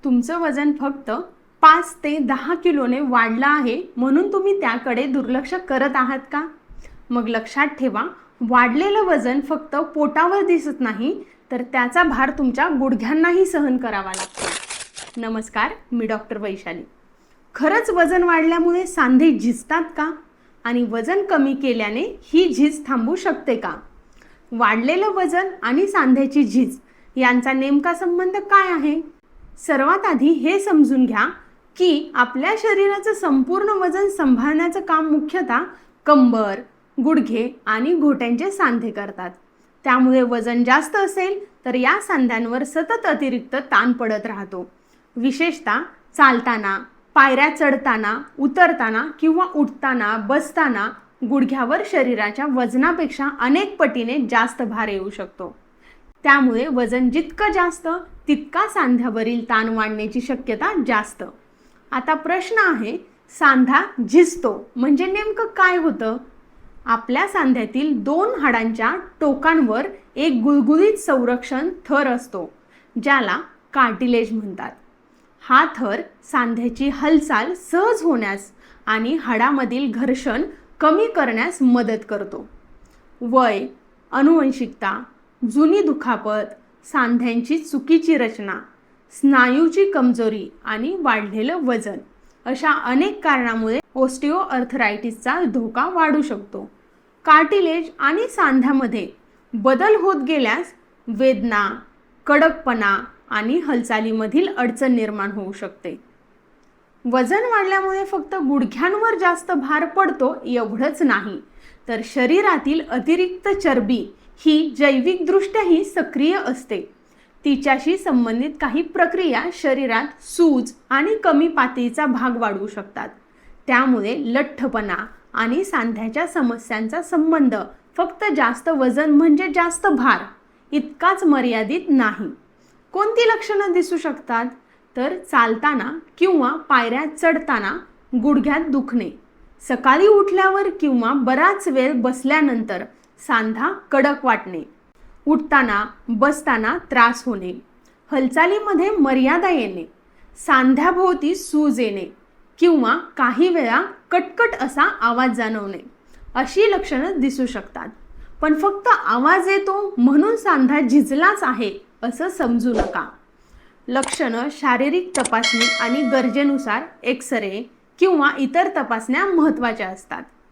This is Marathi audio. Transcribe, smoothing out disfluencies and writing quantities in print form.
तुमचं वजन फक्त 5 ते 10 किलोने वाढलं आहे म्हणून तुम्ही त्याकडे दुर्लक्ष करत आहात का? मग लक्षात ठेवा, वाढलेलं वजन फक्त पोटावर दिसत नाही, तर त्याचा भार तुमच्या गुडघ्यांनाही सहन करावा लागतो. नमस्कार, मी डॉक्टर वैशाली. खरंच वजन वाढल्यामुळे सांधे झिजतात का? आणि वजन कमी केल्याने ही झीज थांबू शकते का? वाढलेलं वजन आणि सांध्याची झीज यांचा नेमका संबंध काय आहे? सर्वात आधी हे समजून घ्या की आपल्या शरीराचं संपूर्ण वजन सांभाळण्याचं काम मुख्यतः कंबर, गुडघे आणि घोट्यांचे सांधे करतात. त्यामुळे वजन जास्त असेल तर या सांध्यांवर सतत अतिरिक्त ताण पडत राहतो. विशेषतः चालताना, पायऱ्या चढताना, उतरताना किंवा उठताना, बसताना गुडघ्यावर शरीराच्या वजनापेक्षा अनेक पटीने जास्त भार येऊ शकतो. त्यामुळे वजन जितकं जास्त तितका सांध्यावरील ताण वाढण्याची शक्यता जास्त. आता प्रश्न आहे, सांधा झिजतो म्हणजे नेमकं काय होतं? आपल्या सांध्यातील 2 हाडांच्या टोकांवर एक गुळगुळीत संरक्षण थर असतो, ज्याला कार्टिलेज म्हणतात. हा थर सांध्याची हालचाल सहज होण्यास आणि हाडामधील घर्षण कमी करण्यास मदत करतो. वय, अनुवंशिकता, जुनी दुखापत, सांध्यांची चुकीची रचना, स्नायूची कमजोरी आणि वाढलेलं वजन अशा अनेक कारणामुळे ऑस्टिओआर्थरायटिसचा धोका वाढू शकतो. कार्टिलेज आणि सांध्यामध्ये बदल होत गेल्यास वेदना, कडकपणा आणि हालचालीमधील अडचण निर्माण होऊ शकते. वजन वाढल्यामुळे फक्त गुडघ्यांवर जास्त भार पडतो एवढंच नाही, तर शरीरातील अतिरिक्त चरबी ही जैविकदृष्ट्याही सक्रिय असते. तिच्याशी संबंधित काही प्रक्रिया शरीरात सूज आणि कमी पातळीचा भाग वाढवू शकतात. त्यामुळे लठ्ठपणा आणि सांध्याच्या समस्यांचा संबंध फक्त जास्त वजन म्हणजे जास्त भार इतकाच मर्यादित नाही. कोणती लक्षणं दिसू शकतात? तर चालताना किंवा पायऱ्या चढताना गुडघ्यात दुखणे, सकाळी उठल्यावर किंवा बराच वेळ बसल्यानंतर सांधा कडक वाटणे, उठताना बसताना त्रास होणे, हालचालीमध्ये मर्यादा येणे, सांध्याभोवती सूज येणे किंवा काही वेळा कटकट असा आवाज जाणवणे अशी लक्षणं दिसू शकतात. पण फक्त आवाज येतो म्हणून सांधा झिजलाच आहे असं समजू नका. लक्षणं शारीरिक तपासणी आणि गरजेनुसार एक्स-रे किंवा इतर तपासण्या महत्त्वाच्या असतात.